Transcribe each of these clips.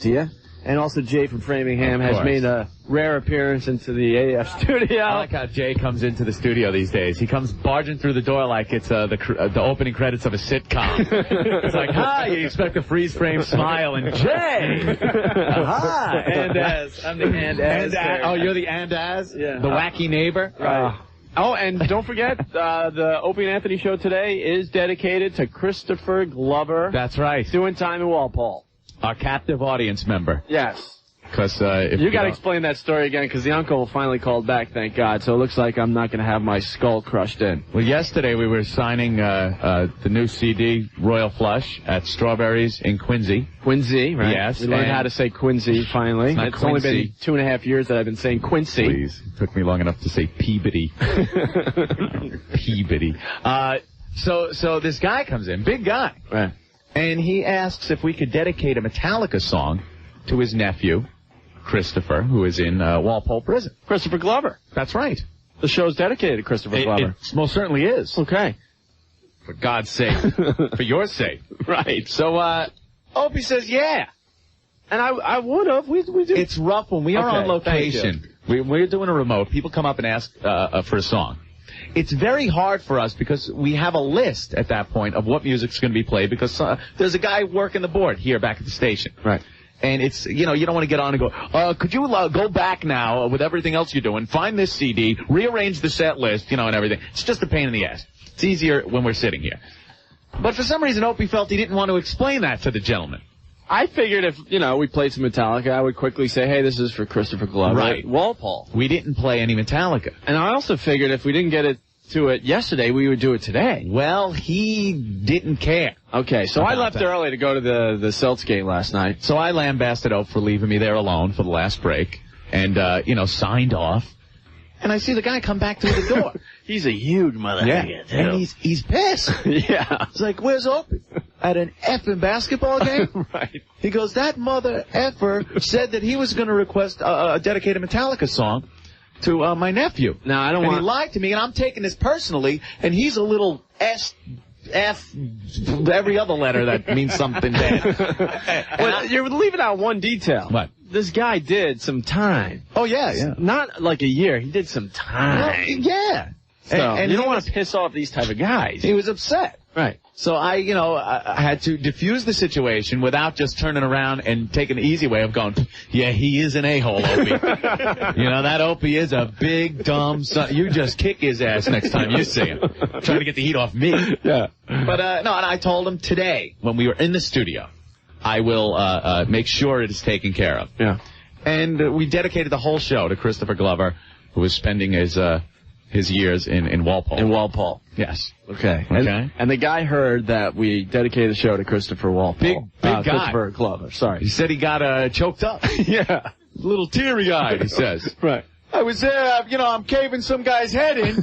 to you. And also Jay from Framingham has made a rare appearance into the AF studio. I like how Jay comes into the studio these days. He comes barging through the door like it's the opening credits of a sitcom. It's like, hi, you expect a freeze frame smile, and Jay! Hi! And-as. I'm the and-as. Oh, you're the and-as? Yeah. The wacky neighbor? Right. Oh, and don't forget, the Opie and Anthony show today is dedicated to Christopher Glover. That's right. Doing time in Walpole. Our captive audience member. Yes. Because you got to explain that story again, because the uncle finally called back, thank God. So it looks like I'm not going to have my skull crushed in. Well, yesterday we were signing the new CD, Royal Flush, at Strawberries in Quincy. Quincy, right? Yes. We learned how to say Quincy, finally. It's only been 2.5 years that I've been saying Quincy. Please. It took me long enough to say Peabody. Peabody. So this guy comes in, big guy. Right. And he asks if we could dedicate a Metallica song to his nephew, Christopher, who is in Walpole Prison. Christopher Glover. That's right. The show's dedicated to Christopher Glover. It most certainly is. Okay. For God's sake. For your sake. Right. So, Opie says, yeah. And I would have. We do. It's rough when we are on location. We're doing a remote. People come up and ask for a song. It's very hard for us because we have a list at that point of what music's going to be played because there's a guy working the board here back at the station. Right. And it's, you don't want to get on and go, could you go back now with everything else you're doing, find this CD, rearrange the set list, and everything. It's just a pain in the ass. It's easier when we're sitting here. But for some reason, Opie felt he didn't want to explain that to the gentleman. I figured if, we played some Metallica, I would quickly say, hey, this is for Christopher Glover. Right. Walpole. We didn't play any Metallica. And I also figured if we didn't get to it yesterday, we would do it today. Well, he didn't care. Okay, so I left early to go to the Celtics game last night. So I lambasted Ope for leaving me there alone for the last break and, signed off. And I see the guy come back through the door. He's a huge motherfucker, too. And he's pissed. Yeah. It's like, where's Opie? At an effing basketball game? Right. He goes, that mother effer said that he was going to request a dedicated Metallica song to my nephew. No, I don't want. And he lied to me, and I'm taking this personally, and he's a little F, every other letter that means something bad. Well, you're leaving out one detail. What? This guy did some time. Oh, yeah. Not like a year. He did some time. Well, yeah. So, and you don't want to piss off these type of guys. He was upset. Right. So I had to diffuse the situation without just turning around and taking the easy way of going, yeah, he is an a-hole, Opie. That Opie is a big, dumb son. You just kick his ass next time you see him. Trying to get the heat off me. Yeah. But, and I told him today, when we were in the studio, I will make sure it is taken care of. Yeah. And we dedicated the whole show to Christopher Glover, who was spending his years in Walpole. In Walpole. Yes. Okay. Okay. And the guy heard that we dedicated the show to Christopher Walpole. Big guy. Christopher Glover, sorry. He said he got choked up. Yeah. A little teary-eyed, he says. Right. I was there, I'm caving some guy's head in,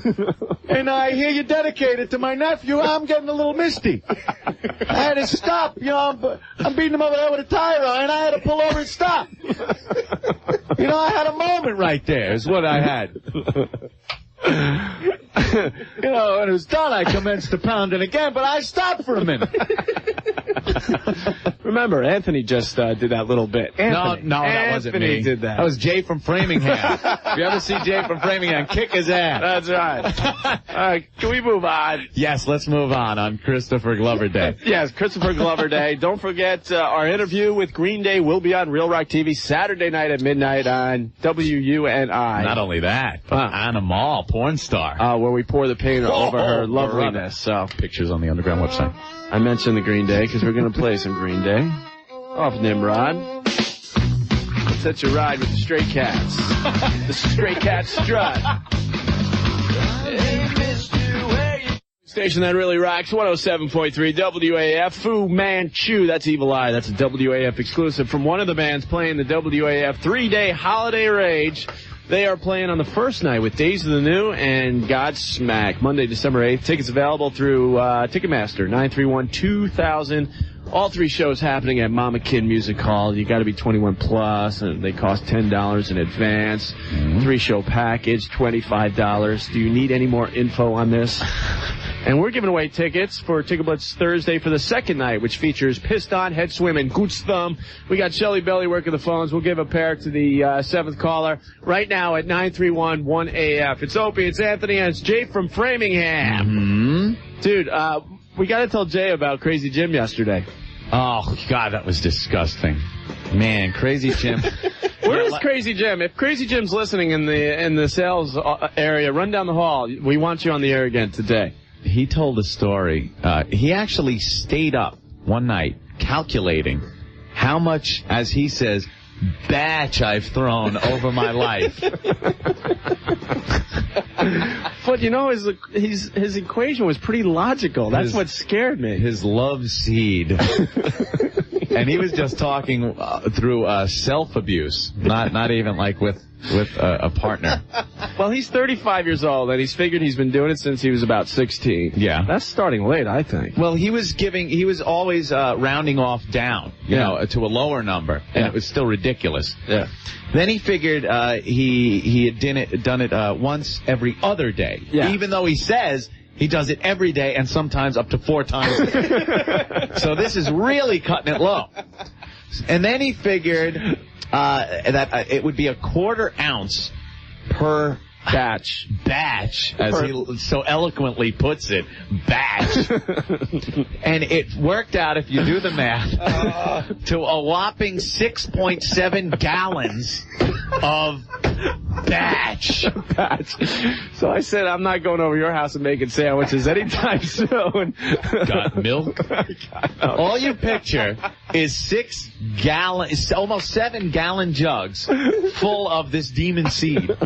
and I hear you dedicate it to my nephew. I'm getting a little misty. I had to stop, I'm beating him over the head with a tire iron. I had to pull over and stop. I had a moment right there, is what I had. When it was done, I commenced to pounding again, but I stopped for a minute. Remember, Anthony just did that little bit. Anthony. No, that wasn't me. Anthony did that. That was Jay from Framingham. If you ever see Jay from Framingham, kick his ass. That's right. All right, can we move on? Yes, let's move on Christopher Glover Day. Yes, Christopher Glover Day. Don't forget our interview with Green Day will be on Real Rock TV Saturday night at midnight on WUNI. Not only that, but Anna Mall, porn star. Where we pour the paint over her loveliness. So pictures on the Underground website. I mentioned the Green Day because we're going to play some Green Day. Off Nimrod. Let's set you ride with the Stray Cats. The Stray Cats strut. Station that really rocks, 107.3 WAF, Fu Manchu, that's Evil Eye, that's a WAF exclusive from one of the bands playing the WAF 3-day holiday rage. They are playing on the first night with Days of the New and Godsmack, Monday, December 8th. Tickets available through Ticketmaster, 931-2000. All three shows happening at Mama Kid Music Hall. You got to be 21 plus, and they cost $10 in advance. Three-show package, $25. Do you need any more info on this? And we're giving away tickets for Ticket Blitz Thursday for the second night, which features Pissed On, Head Swim, and Goots Thumb. We got Shelly Belly working the phones. We'll give a pair to the seventh caller right now at 931-1AF. It's Opie, it's Anthony, and it's Jay from Framingham. Mm-hmm. Dude, we got to tell Jay about Crazy Jim yesterday. Oh, God, that was disgusting. Man, Crazy Jim. Where is Crazy Jim? If Crazy Jim's listening in the sales area, run down the hall. We want you on the air again today. He told a story. He actually stayed up one night calculating how much, as he says, batch I've thrown over my life. But, you know, his equation was pretty logical. That's what scared me. His love seed. And he was just talking through self-abuse, not even like with a partner. Well, he's 35 years old, and he's figured he's been doing it since he was about 16. Yeah. That's starting late, I think. Well, he was always rounding off down, you know, to a lower number, and it was still ridiculous. Yeah. Then he figured he had done it once every other day, even though he says he does it every day and sometimes up to 4 times. So this is really cutting it low. And then he figured that it would be a 1/4 ounce per batch, as he so eloquently puts it, batch. And it worked out, if you do the math, to a whopping 6.7 gallons of batch. So I said, I'm not going over your house and making sandwiches anytime soon. Got milk? All you picture is 6 gallons, almost 7 gallon jugs full of this demon seed.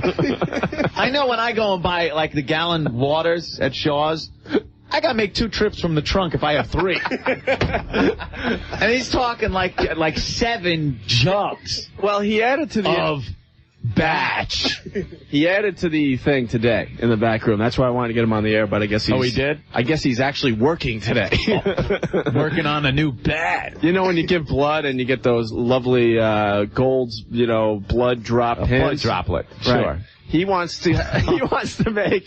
I know when I go and buy, like, the gallon waters at Shaw's, I gotta make 2 trips from the trunk if I have 3. And he's talking like 7 jugs. Well, he added to of batch. He added to the thing today in the back room. That's why I wanted to get him on the air, but I guess he's... Oh, he did? I guess he's actually working today. Working on a new bat. You know when you give blood and you get those lovely gold, blood drop pins? Blood droplet, sure. Right. He wants to make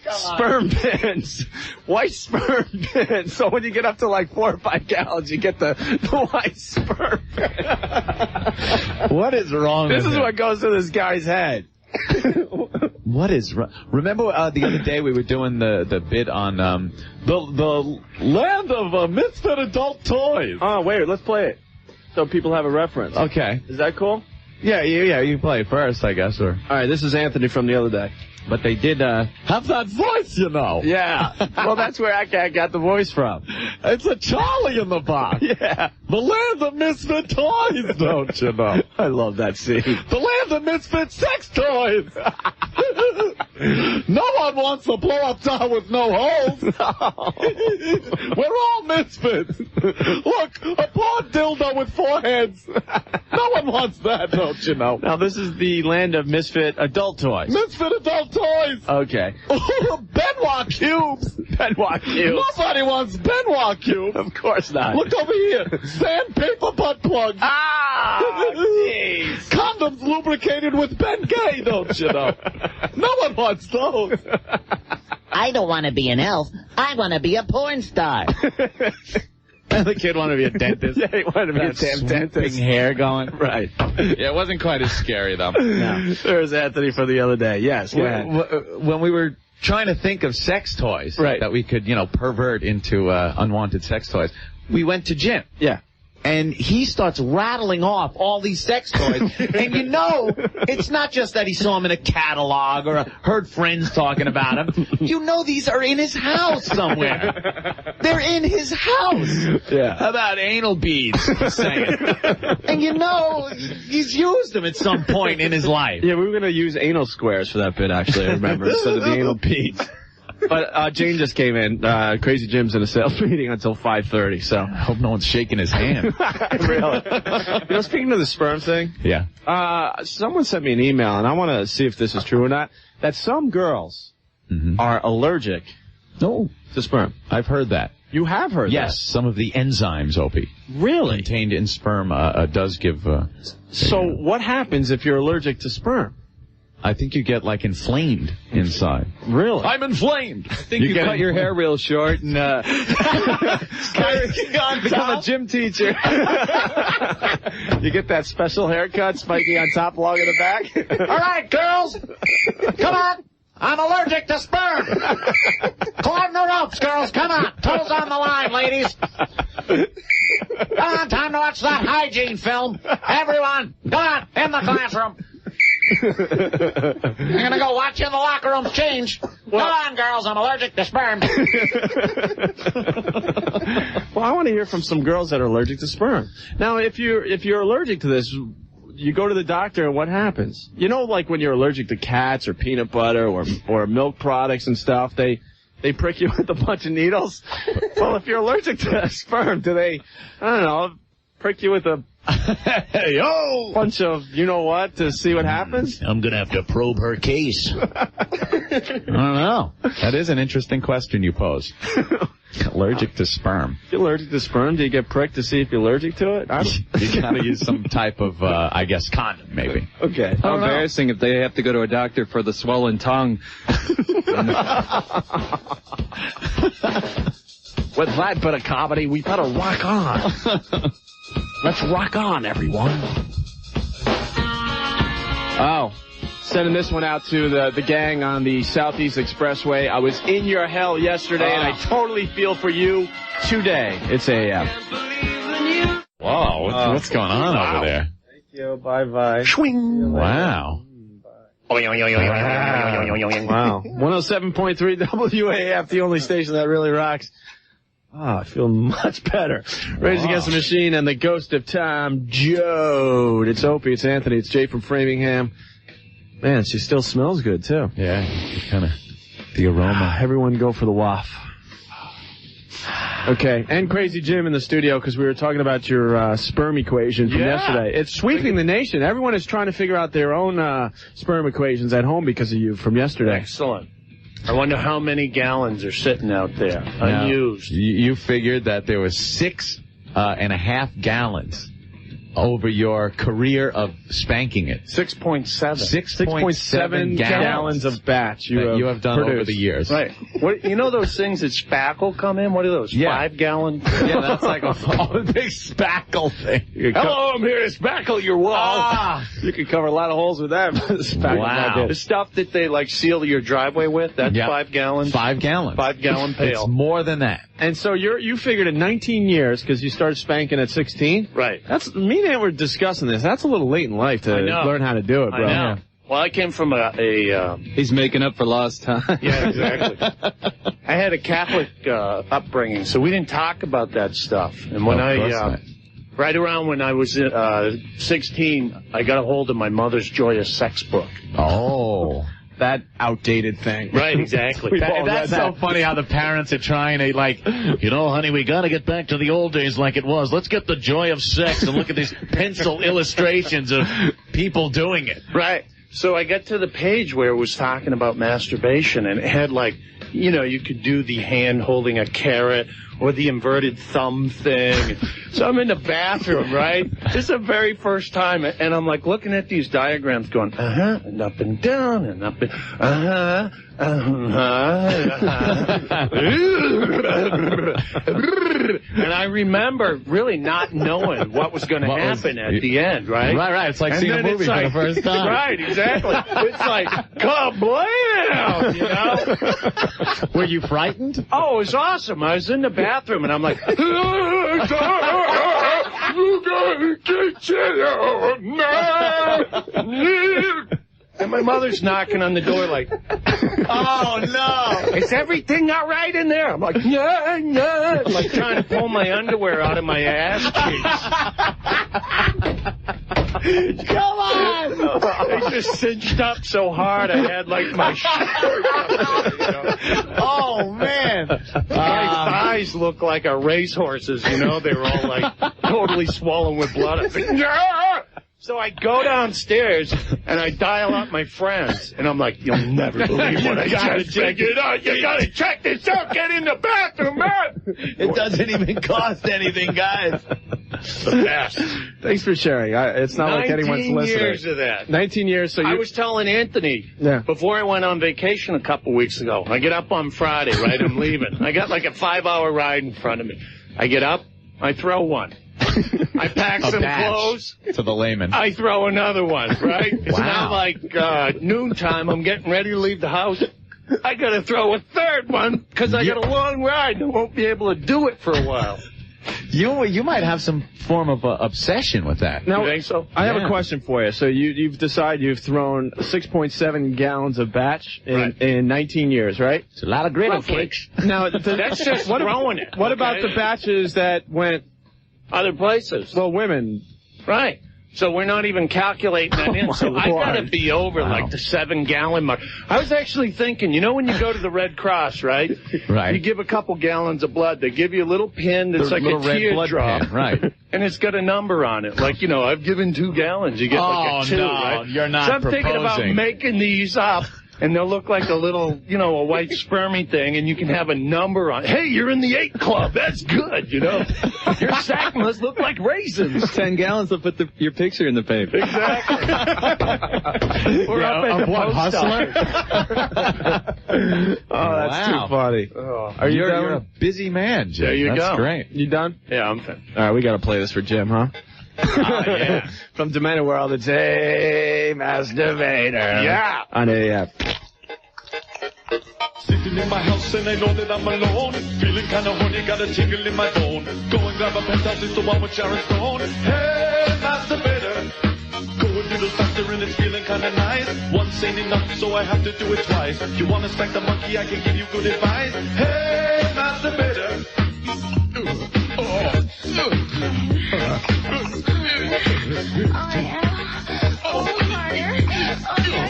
sperm pins, white sperm pins. So when you get up to like 4 or 5 gallons, you get the white sperm pin. What is wrong with This is him? what goes through this guy's head. What is wrong? Remember the other day we were doing the bit on the land of misfit adult toys. Oh, wait, let's play it so people have a reference. Okay. Is that cool? Yeah, you can play it first, I guess. Or All right, this is Anthony from the other day. But they did have that voice, you know. Yeah. Well, that's where I got the voice from. It's a Charlie in the box. Yeah. The land of misfit toys, don't you know? I love that scene. The land of misfit sex toys. No one wants a blow-up doll with no holes. No. We're all misfits. Look, a poor dildo with 4 heads. No one wants that, don't you know? Now, this is the land of misfit adult toys. Misfit adult toys. Okay. Benoit cubes. Benoit cubes. Nobody wants Benoit cubes. Of course not. Look over here. Sandpaper butt plugs. Ah, jeez. Condoms lubricated with Bengay, don't you know? No one wants those. I don't want to be an elf. I want to be a porn star. And the kid wanted to be a dentist. Yeah, he wanted to be a damn dentist. Hair going. Right. Yeah, it wasn't quite as scary, though. No. There's Anthony for the other day. Yes, go ahead. When we were trying to think of sex toys that we could, pervert into unwanted sex toys, we went to Jim. Yeah. And he starts rattling off all these sex toys. And it's not just that he saw them in a catalog or heard friends talking about them. These are in his house somewhere. They're in his house. Yeah. How about anal beads? Just saying. And he's used them at some point in his life. Yeah, we were going to use anal squares for that bit, actually, I remember, instead of the anal beads. But Jane just came in. Crazy Jim's in a sales meeting until 5:30, so. I hope no one's shaking his hand. Really? Speaking of the sperm thing. Yeah. Someone sent me an email, and I want to see if this is true or not, that some girls are allergic to sperm. I've heard that. You have heard that? Yes, some of the enzymes, Opie. Really? Contained in sperm does give... So what happens if you're allergic to sperm? I think you get, like, inflamed inside. Really? I'm inflamed. I think you cut your hair real short and become a gym teacher. You get that special haircut, spiky on top, long in the back. All right, girls. Come on. I'm allergic to sperm. Climb the ropes, girls. Come on. Toes on the line, ladies. Come on, time to watch that hygiene film. Everyone, come on, in the classroom. I'm going to go watch you in the locker room change. Come on, girls, I'm allergic to sperm. Well, I want to hear from some girls that are allergic to sperm. Now, if you're allergic to this, you go to the doctor, and what happens? You know, like when you're allergic to cats or peanut butter or milk products and stuff, they prick you with a bunch of needles. Well, if you're allergic to sperm, do they, I don't know, prick you with a bunch of you-know-what to see what happens? I'm going to have to probe her case. I don't know. That is an interesting question you pose. Allergic to sperm. If you're allergic to sperm, do you get pricked to see if you're allergic to it? You gotta use some type of, I guess, condom, maybe. Okay. how embarrassing if they have to go to a doctor for the swollen tongue. With that bit of comedy, we better rock on. Let's rock on, everyone. Oh. Sending this one out to the gang on the Southeast Expressway. I was in your hell yesterday, and I totally feel for you today. It's AM. Whoa, what's going on over there? Thank you. Bye-bye. Wow. Wow. 107.3 WAF, the only station that really rocks. Oh, I feel much better. Rage Against the Machine and the Ghost of Tom Joad. It's Opie, it's Anthony, it's Jay from Framingham. Man, she still smells good, too. Yeah, kind of the aroma. Everyone go for the waff. Okay, and Crazy Jim in the studio because we were talking about your sperm equation from yesterday. It's sweeping the nation. Everyone is trying to figure out their own sperm equations at home because of you from yesterday. Excellent. I wonder how many gallons are sitting out there unused. You figured that there was 6.5 gallons over your career of spanking it. 6.7. 6.7 gallons of batch you have done produced over the years. Right. What, you know those things that spackle come in? What are those? Yeah. 5 gallon? Yeah, that's like a big spackle thing. Hello, I'm here to spackle your wall. You could cover a lot of holes with that. Wow. The stuff that they like seal your driveway with, that's 5 gallons. 5 gallons. 5 gallon pail. It's more than that. And so you figured in 19 years, because you started spanking at 16? Right. That's me and Ant were discussing this. That's a little late in life to learn how to do it, bro. I know. Well, I came from He's making up for lost time. Yeah, exactly. I had a Catholic upbringing, so we didn't talk about that stuff. And when right around when I was 16, I got a hold of my mother's Joyous Sex book. Oh. That outdated thing. Right, exactly. That's so funny how the parents are trying to, like, honey, we got to get back to the old days like it was. Let's get the joy of sex and look at these pencil illustrations of people doing it. Right. So I got to the page where it was talking about masturbation, and it had, like, you could do the hand holding a carrot or the inverted thumb thing. So I'm in the bathroom, right? This is the very first time, and I'm like looking at these diagrams going, and up and down, and up and, and I remember really not knowing what was going to happen at the end, right? Right. It's like seeing a movie for the first time. Right, exactly. It's like, kablam, Were you frightened? Oh, it was awesome. I was in the bathroom, and I'm like, and my mother's knocking on the door like, oh, no. Is everything all right in there? I'm like, yeah. I'm like trying to pull my underwear out of my ass cheeks. Come on. They just cinched up so hard I had like my shirt up there, Oh, man. My thighs look like a racehorse's, They were all like totally swollen with blood. I was like, yeah! So I go downstairs and I dial up my friends, and I'm like, "You'll never believe what I just figured out. You gotta check this out. Get in the bathroom, man." It doesn't even cost anything, guys. best. The best. Thanks for sharing. It's not like anyone's 19 listening. years of that. 19 years. So I was telling Anthony before I went on vacation a couple weeks ago. I get up on Friday, right? I'm leaving. I got like a 5-hour ride in front of me. I get up. I throw one. I pack some clothes. To the layman. I throw another one, right? It's Wow. now like noontime. I'm getting ready to leave the house. I got to throw a third one because I got a long ride and I won't be able to do it for a while. You might have some form of obsession with that. Now, You think so? I have a question for you. So you've decided you've thrown 6.7 gallons of batch in 19 years, right? It's a lot of griddle Roughly. cakes. Now, That's just throwing it. What okay? about the batches that went, Other places. well, women? Right. So we're not even calculating that in. my So I got to Lord. be over like the 7-gallon mark. I was actually thinking, you know when you go to the Red Cross, right? Right. You give a couple gallons of blood. They give you a little pin that's The like little a red blood teardrop. pin, right. And it's got a number on it. Like, I've given 2 gallons. You get like a 2, no, right? you're not So I'm thinking about proposing. making these up. And they'll look like a little, a white spermy thing, and you can have a number on it. Hey, you're in the 8 club. That's good, Your sack must look like raisins. 10 gallons to put your picture in the paper. Exactly. We're up at the post office. Oh, that's Wow. too funny. Are you done? You're a busy man, Jim. There you That's go. great. You done? Yeah, I'm finished. All right, we got to play this for Jim, huh? Yeah. From Demented World, it's Hey Masturbator. Yeah. On AF. Sitting in my house and I know that I'm alone. Feeling kinda horny, got a tingle in my bone. Go and grab a penthouse, it's the one with Sharon Stone. Hey, masturbator. Go a little faster and it's feeling kinda nice. Once ain't enough, so I have to do it twice. You wanna spank the monkey, I can give you good advice. Hey, masturbator.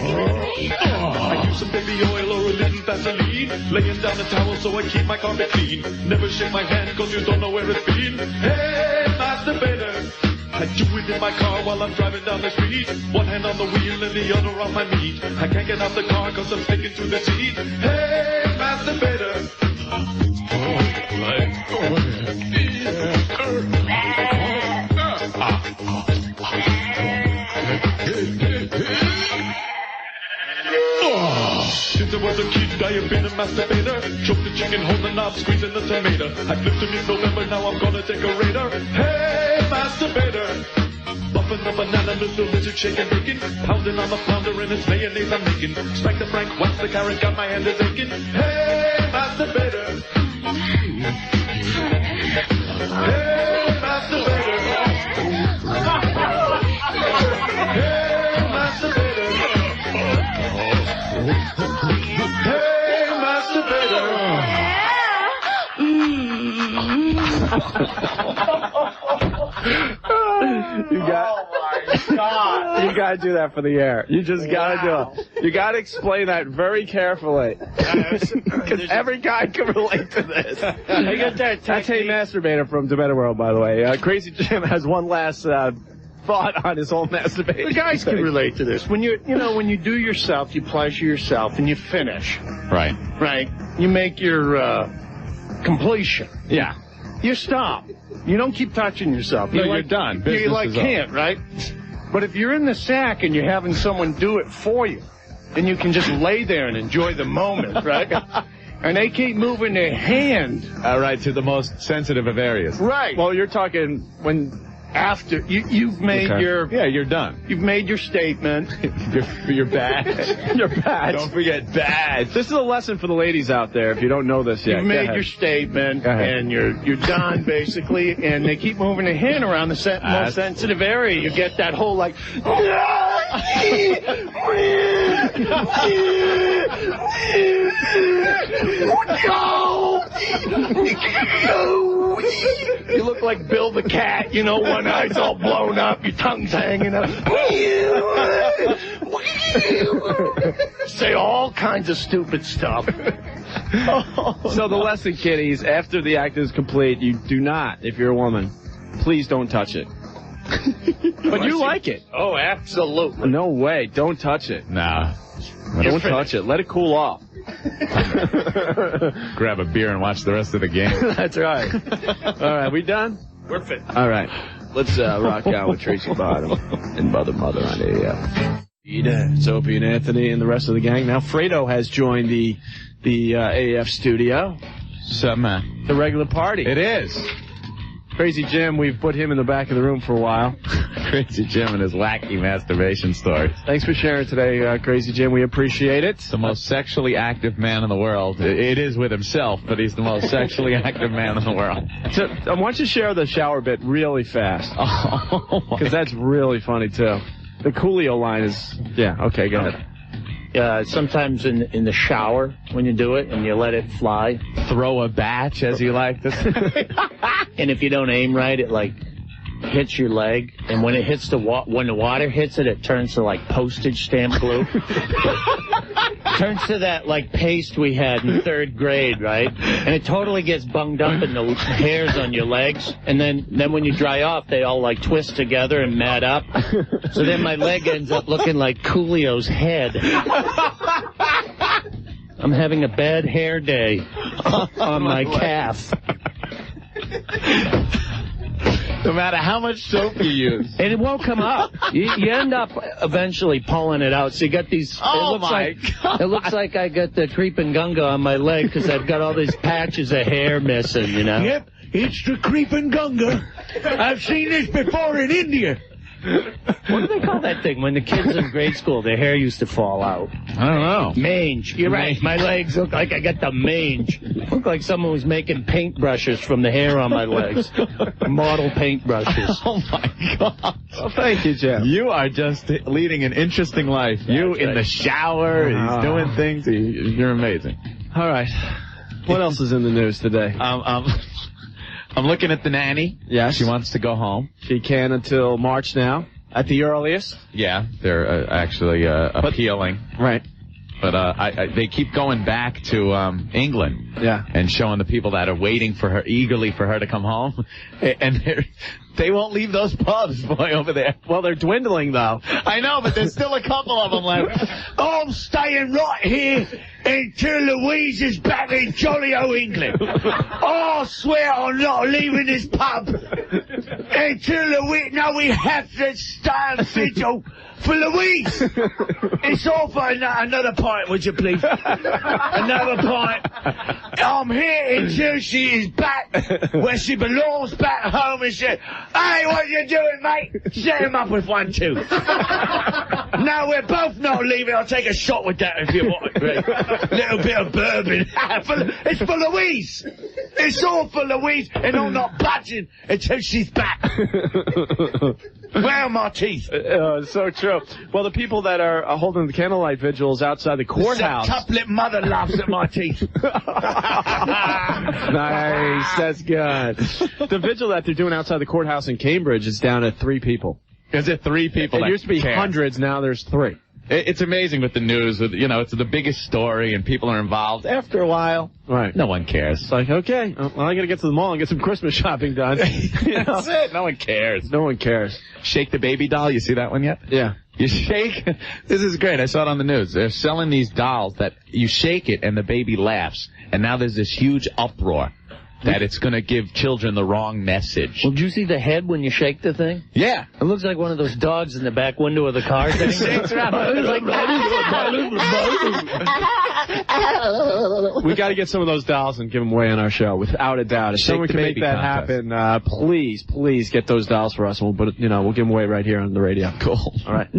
I use some baby oil or a little Vaseline. Laying down a towel so I keep my carpet clean. Never shake my hand cause you don't know where it's been. Hey, masturbator. I do it in my car while I'm driving down the street. One hand on the wheel and the other on my meat. I can't get out the car cause I'm sticking to the seat. Hey, masturbator. Since I was a kid, I have been a masturbator. Choke the chicken, hold the knob, squeezing the tomato. I flipped him in November, now I'm gonna take a raider. Hey, masturbator. Buffing the banana, little lizard shaking bacon. Pounding on the pounder and it's mayonnaise I'm making. Smack the Frank, wax the carrot, got my hand is aching. Hey, masturbator. Hey, masturbator. Hey, masturbator. Hey, masturbator. You gotta do that for the air. You just gotta do it. You gotta explain that very carefully. Because every guy can relate to this. I got that That's Hey Masturbator from Demented World, by the way. Crazy Jim has one last thought on his whole masturbating. The guys can relate to this. When when you do yourself, you pleasure yourself, and you finish. Right. Right. You make your completion. Yeah. You stop. You don't keep touching yourself. No, you're done. You Business like is over. can't, right? But if you're in the sack and you're having someone do it for you, then you can just lay there and enjoy the moment, right? And they keep moving their hand. All right, to the most sensitive of areas. Right. Well, you're talking when... After you've made Yeah, you're done. you've made your statement. You're bad. You're bad. Don't forget bad. This is a lesson for the ladies out there if you don't know this yet. You've Go made ahead. your statement, Go ahead. and you're done basically. And they keep moving their hand around the most sensitive area. You get that whole like. You look like Bill the cat, one eye's all blown up, your tongue's hanging up. Say all kinds of stupid stuff. So the lesson, kiddies, after the act is complete, you do not, if you're a woman, please don't touch it. But you like it. Oh, absolutely. No way. Don't touch it. Nah. Don't touch it. Let it cool off. Grab a beer and watch the rest of the game. That's right. All right, we done? We're fit. All right. Let's rock out with Tracy Bottom and Mother on AF. It's Opie and Anthony and the rest of the gang. Now Fredo has joined the AF studio. What's up, man? The regular party. It is. Crazy Jim, we've put him in the back of the room for a while. Crazy Jim and his wacky masturbation stories. Thanks for sharing today, Crazy Jim. We appreciate it. The most sexually active man in the world. It is with himself, but he's the most sexually active man in the world. So, I want you to share the shower bit really fast. Because that's really funny, too. The Coolio line is... Yeah, okay, go ahead. Sometimes in the shower when you do it and you let it fly. Throw a batch, as you like to say. And if you don't aim right, it like hits your leg. And when it hits when the water hits it, it turns to like postage stamp glue. Turns to that like paste we had in 3rd grade, right? And it totally gets bunged up in the hairs on your legs. And then when you dry off, they all like twist together and mat up. So then my leg ends up looking like Coolio's head. I'm having a bad hair day on my calf. No matter how much soap you use. And it won't come up. You end up eventually pulling it out. So you got these... Oh, my God. It looks like I got the creeping gunga on my leg because I've got all these patches of hair missing, you know? Yep, it's the creeping gunga. I've seen this before in India. What do they call that thing when the kids in grade school, their hair used to fall out? I don't know. Mange. You're right. My legs look like I got the mange. Look like someone was making paintbrushes from the hair on my legs. Model paintbrushes. Oh, my God. Well, thank you, Jeff. You are just leading an interesting life. You in the shower, he's doing things. You're amazing. All right. What else is in the news today? I'm looking at the nanny. Yes. She wants to go home. She can until March now, at the earliest. Yeah, they're actually appealing. Right. But they keep going back to England. Yeah. And showing the people that are waiting for her, eagerly for her to come home. And they won't leave those pubs, boy, over there. Well, they're dwindling, though. I know, but there's still a couple of them left. I'm staying right here until Louise is back in jolly old England. I swear I'm not leaving this pub until Louise... No, we have to stand vigil for Louise. It's all for another pint, would you please? Another pint. I'm here until she is back where she belongs, back home, and she... Hey, what you doing, mate? Set him up with one, too. No, we're both not leaving. I'll take a shot with that if you want. Little bit of bourbon. It's for Louise. It's all for Louise, and I'm not budging until she's back. Where are my teeth? So true. Well, the people that are holding the candlelight vigils outside the courthouse. Septuplet mother laughs at my teeth. Nice. That's good. The vigil that they're doing outside the courthouse in Cambridge is down to 3 people. Is it 3 people? It used to be care? Hundreds. Now there's 3. It's amazing with the news. You know, it's the biggest story and people are involved. After a while, right? No one cares. It's like, okay, well, I got to get to the mall and get some Christmas shopping done. That's it. No one cares. No one cares. Shake the baby doll. You see that one yet? Yeah. You shake. This is great. I saw it on the news. They're selling these dolls that you shake it and the baby laughs. And now there's this huge uproar that it's going to give children the wrong message. Well, did you see the head when you shake the thing? Yeah. It looks like one of those dogs in the back window of the car thing. Shakes around. We got to get some of those dolls and give them away on our show, without a doubt. If someone can make that happen, please get those dolls for us, and we'll give them away right here on the radio. Cool. All right.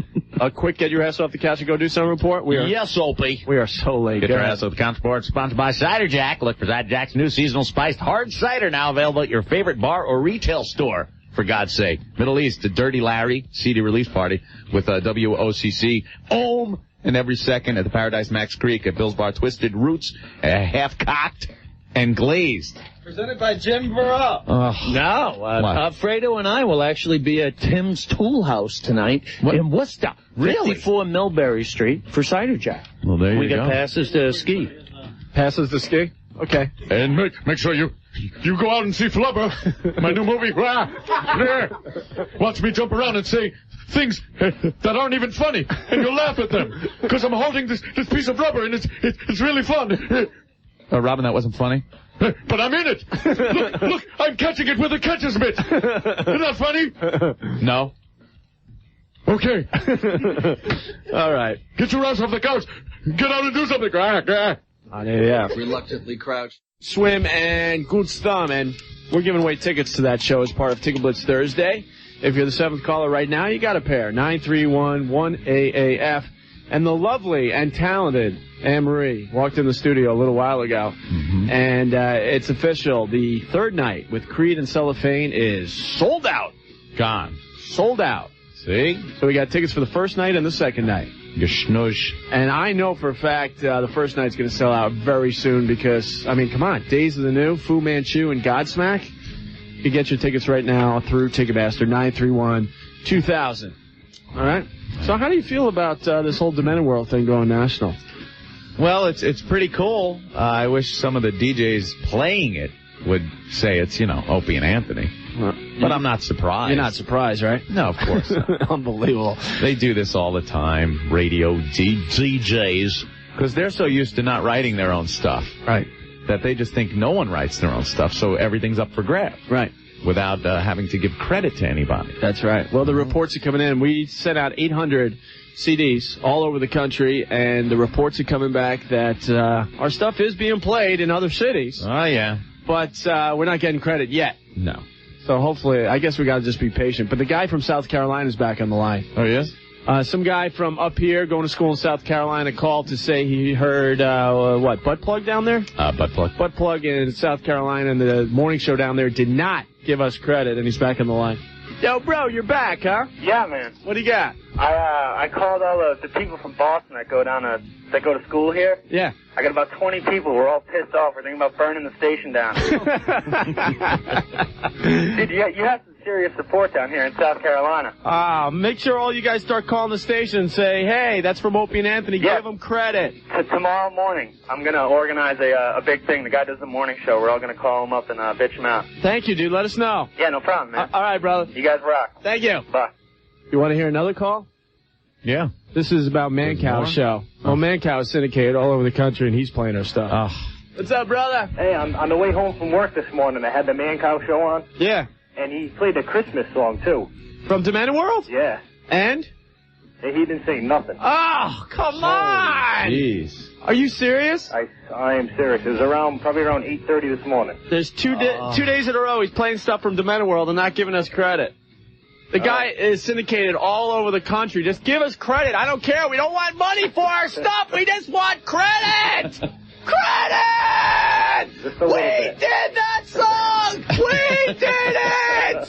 Quick, get your ass off the couch and go do some report. Yes, Opie. We are so late. Get your ass off the couch report, sponsored by Cider Jack. Look for Cider Jack's new seasonal spiced hard cider, now available at your favorite bar or retail store. For God's sake. Middle East, the Dirty Larry CD release party with WOCC. And every second at the Paradise Max Creek at Bill's Bar. Twisted Roots, half-cocked and glazed. Presented by Jim Burrow. Fredo and I will actually be at Tim's Tool House tonight in Worcester. Really? 54 Millbury Street for Cider Jack. Well, there we you go. got passes to ski. Passes to ski? Okay. And make sure you go out and see Flubber, my new movie. Watch me jump around and say things that aren't even funny, and you'll laugh at them because I'm holding this piece of rubber, and it's really fun. Robin, that wasn't funny? But I'm in it. Look, I'm catching it with a catcher's mitt. Isn't that funny? No. Okay. All right. Get your ass off the couch. Get out and do something. On AF. Reluctantly crouched. Swim and Good Thumb, and we're giving away tickets to that show as part of Ticket Blitz Thursday. If you're the 7th caller right now, you got a pair. 931-1AAF. And the lovely and talented Anne-Marie walked in the studio a little while ago. Mm-hmm. And it's official. The third night with Creed and Cellophane is sold out. Gone. Sold out. See? So we got tickets for the first night and the second night. Geschnoosh. And I know for a fact the first night's going to sell out very soon because, I mean, come on. Days of the New, Fu Manchu, and Godsmack. You get your tickets right now through Ticketmaster, 931-2000. All right? So how do you feel about this whole Demented World thing going national? Well, it's pretty cool. I wish some of the DJs playing it would say it's, Opie and Anthony. But I'm not surprised. You're not surprised, right? No, of course not. Unbelievable. They do this all the time, radio DJs, because they're so used to not writing their own stuff. Right. That they just think no one writes their own stuff, so everything's up for grabs. Right. Without having to give credit to anybody. That's right. Well, the reports are coming in. We sent out 800 CDs all over the country, and the reports are coming back that our stuff is being played in other cities. Oh, yeah. But we're not getting credit yet. No. So hopefully, I guess we got to just be patient. But the guy from South Carolina is back on the line. Oh, yes? Some guy from up here going to school in South Carolina called to say he heard, butt plug down there? Butt plug. Butt plug in South Carolina, and the morning show down there did not give us credit, and he's back on the line. Yo, bro, you're back, huh? Yeah, man. What do you got? I called all the people from Boston that go to school here. Yeah. I got about 20 people. We're all pissed off. We're thinking about burning the station down. Dude, you have some serious support down here in South Carolina. Make sure all you guys start calling the station and say, hey, that's from Opie and Anthony. Yeah. Give them credit. Tomorrow morning, I'm going to organize a big thing. The guy does the morning show. We're all going to call him up and bitch him out. Thank you, dude. Let us know. Yeah, no problem, man. All right, brother. You guys rock. Thank you. Bye. You want to hear another call? Yeah. This is about Mancow's show. Well, Mancow is syndicated all over the country, and he's playing our stuff. What's up, brother? Hey, on the way home from work this morning, I had the Mancow show on. Yeah. And he played a Christmas song, too. From Demented World? Yeah. And? He didn't say nothing. Oh, come on! Jeez. Are you serious? I am serious. It was probably around 8:30 this morning. There's 2 days in a row he's playing stuff from Demented World and not giving us credit. The guy is syndicated all over the country. Just give us credit. I don't care. We don't want money for our stuff. We just want credit! Credit! We did that song! We did it!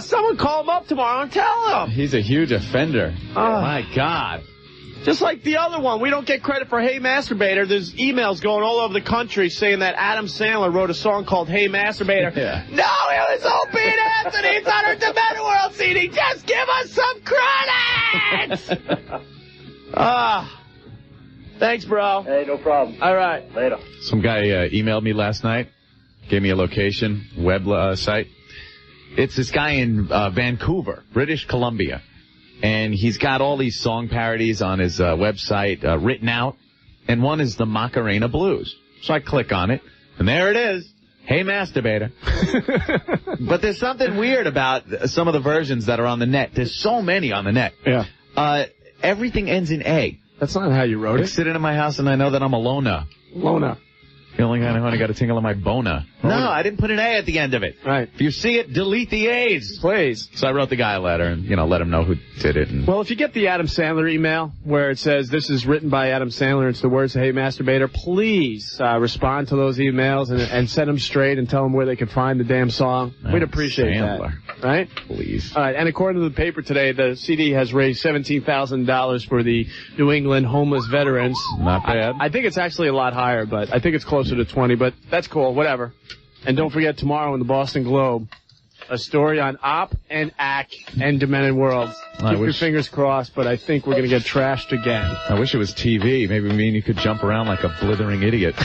Someone call him up tomorrow and tell him. He's a huge offender. Oh, my God. Just like the other one, we don't get credit for Hey Masturbator. There's emails going all over the country saying that Adam Sandler wrote a song called Hey Masturbator. Yeah. No, it was Opie and Anthony. It's on our Demented World CD. Just give us some credit! Thanks, bro. Hey, no problem. All right. Later. Some guy emailed me last night, gave me a location, web site. It's this guy in Vancouver, British Columbia. And he's got all these song parodies on his website written out. And one is the Macarena Blues. So I click on it, and there it is. Hey, Masturbator. But there's something weird about some of the versions that are on the net. There's so many on the net. Yeah. Everything ends in A. That's not how you wrote Like it. sitting in my house, and I know that I'm a loner. Lona. Feeling kind of honey, got a tingle in my bona. No, I didn't put an A at the end of it. Right. If you see it, delete the A's. Please. So I wrote the guy a letter and, let him know who did it. And Well, if you get the Adam Sandler email where it says this is written by Adam Sandler, it's the words, Hey Masturbator, please respond to those emails and set them straight and tell them where they can find the damn song. We'd appreciate Sandler. that. Right? Please. All right, and according to the paper today, the CD has raised $17,000 for the New England homeless veterans. Not bad. I think it's actually a lot higher, but I think it's closer to 20, but that's cool, whatever. And don't forget tomorrow in the Boston Globe, a story on Op and Ack and Demented World. Keep your fingers crossed, but I think we're going to get trashed again. I wish it was TV. Maybe me and you could jump around like a blithering idiot.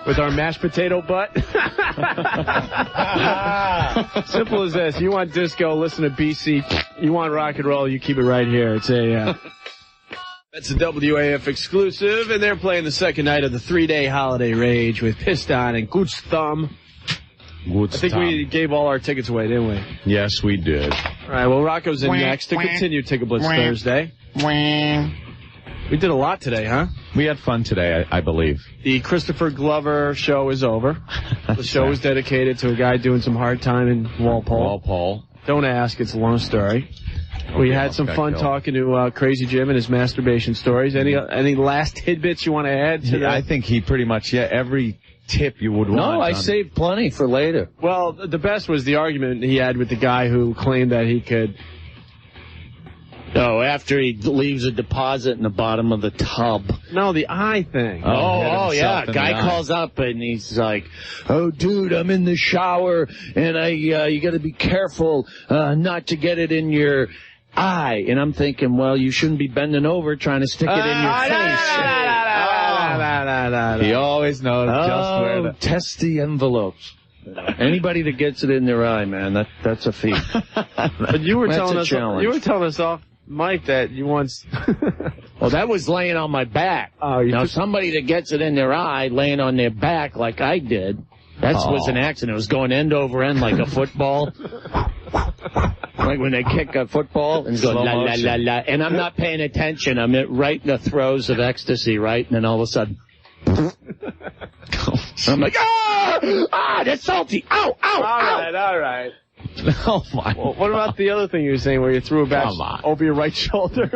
With our mashed potato butt. Simple as this. You want disco, listen to BC. You want rock and roll, you keep it right here. It's a... That's a WAF exclusive, and they're playing the second night of the 3-day holiday rage with Piston and Gooch Thumb. I think we gave all our tickets away, didn't we? Yes, we did. All right, well, Rocco's in next to continue Ticket Blitz Thursday. We did a lot today, huh? We had fun today, I believe. The Christopher Glover show is over. The show was dedicated to a guy doing some hard time in Walpole. Don't ask, it's a long story. We had some fun talking to Crazy Jim and his masturbation stories. Any last tidbits you want to add to that? I think he pretty much, every tip you would want. No, I saved plenty for later. Well, the best was the argument he had with the guy who claimed that he could... Oh, after he leaves a deposit in the bottom of the tub. No, the eye thing. Oh, yeah. Guy calls up and he's like, "Oh, dude, I'm in the shower and you got to be careful not to get it in your eye." And I'm thinking, well, you shouldn't be bending over trying to stick it in your face. He always knows just where to... Test the envelopes. Anybody that gets it in their eye, man, that's a feat. But you were telling us off Mike that you once... Well, that was laying on my back. Now, somebody that gets it in their eye laying on their back like I did, that was an accident. It was going end over end like a football. Like when they kick a football and go la, la, la, la. And I'm not paying attention. I'm right in the throes of ecstasy, right? And then all of a sudden... I'm like, that's salty. Ow, ow, All right. Oh, my. Well, what about the other thing you were saying where you threw a batch over your right shoulder?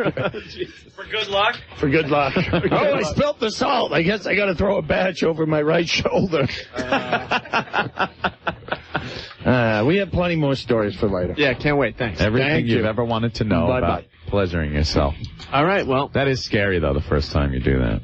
For good luck? For good luck. I spilt the salt. I guess I got to throw a batch over my right shoulder. We have plenty more stories for later. Yeah, can't wait. Thanks. Everything you've ever wanted to know about pleasuring yourself. All right, well. That is scary, though, the first time you do that.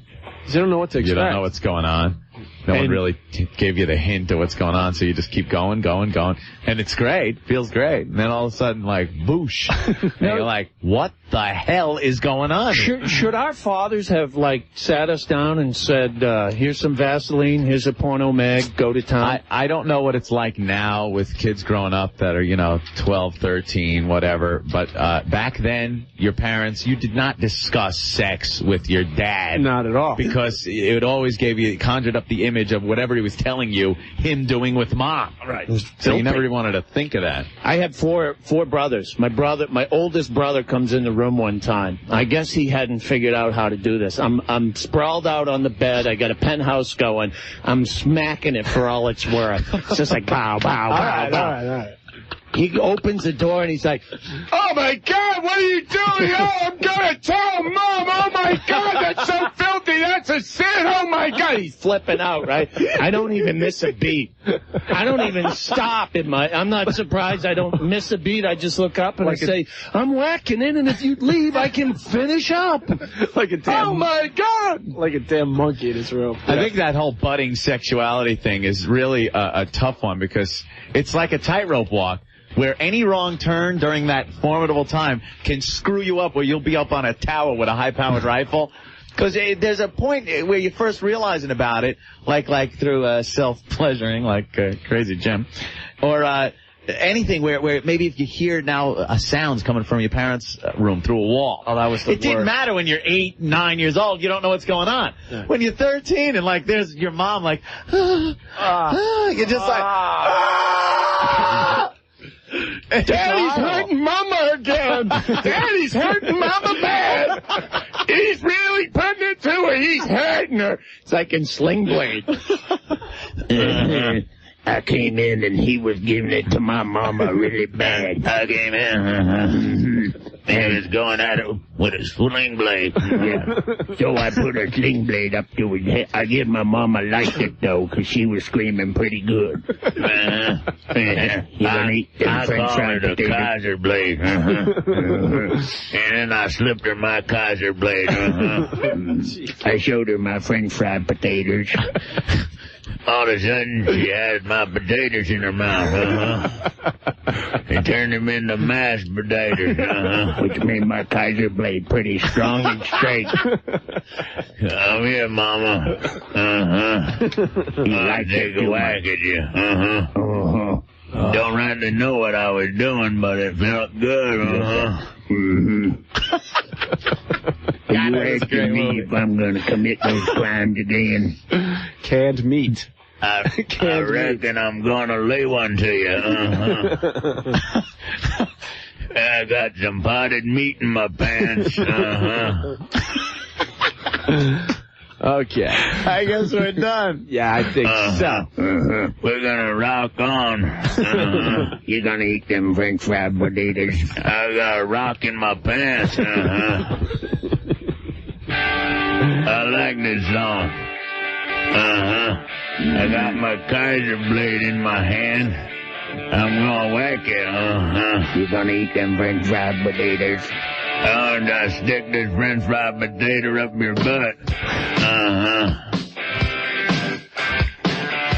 You don't know what to expect. You don't know what's going on. No one really gave you the hint of what's going on, so you just keep going. And it's great. Feels great. And then all of a sudden, like, boosh. And you're like, what the hell is going on? Should our fathers have, like, sat us down and said, here's some Vaseline, here's a porno mag, go to town? I don't know what it's like now with kids growing up that are, 12, 13, whatever. But back then, your parents, you did not discuss sex with your dad. Not at all. Because it always conjured up the image of whatever he was telling you, him doing with mom. Right. So you never even wanted to think of that. I had four brothers. My oldest brother comes in the room one time. I guess he hadn't figured out how to do this. I'm sprawled out on the bed. I got a penthouse going. I'm smacking it for all it's worth. It's just like pow, pow, pow, pow. All right. He opens the door and he's like, "Oh my God, what are you doing? Oh, I'm gonna tell Mom. Oh my God, that's so filthy. That's a sin. Oh my God." He's flipping out, right? I don't even miss a beat. I don't even stop I'm not surprised I don't miss a beat. I just look up and I say, "I'm whacking in, and if you leave, I can finish up." Like a damn... Oh my God! Like a damn monkey in his room. I think that whole budding sexuality thing is really a tough one because it's like a tightrope walk, where any wrong turn during that formidable time can screw you up, where you'll be up on a tower with a high-powered rifle. Because there's a point where you're first realizing about it, like through self-pleasuring, like Crazy Jim, or anything where maybe if you hear now a sound's coming from your parents' room through a wall. Oh, that was the worst. It didn't matter when you're 8, 9 years old. You don't know what's going on. Yeah. When you're 13 and, like, there's your mom, like, you're just like, Daddy's hurting Mama again. Daddy's hurting Mama bad. He's really putting it to her. He's hurting her. It's like in Sling Blade. I came in and he was giving it to my mama really bad. I came in and was going at it with a sling blade. Yeah. So I put a sling blade up to his head. I give my mama liked it though, because she was screaming pretty good. You gonna eat them French fries? I called her the Kaiser blade. And then I slipped her my Kaiser blade. I showed her my French fried potatoes. All of a sudden, she had my potatoes in her mouth, and turned them into mashed potatoes, which made my Kaiser blade pretty strong and straight. Come here, Mama. I'll take a whack at you. Don't really know what I was doing, but it felt good, Are you expecting me if I'm going to commit those crimes again. Canned meat. I reckon I'm going to lay one to you. I got some potted meat in my pants. Okay. I guess we're done. Yeah, I think so. We're gonna rock on. You're gonna eat them French fry potatoes. I got a rock in my pants. I like this song. I got my Kaiser blade in my hand. I'm gonna whack it. You're gonna eat them French fry potatoes. And I stick this French fry potato up your butt.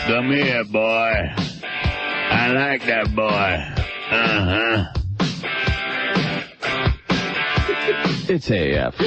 Come here, boy. I like that boy. It's AF.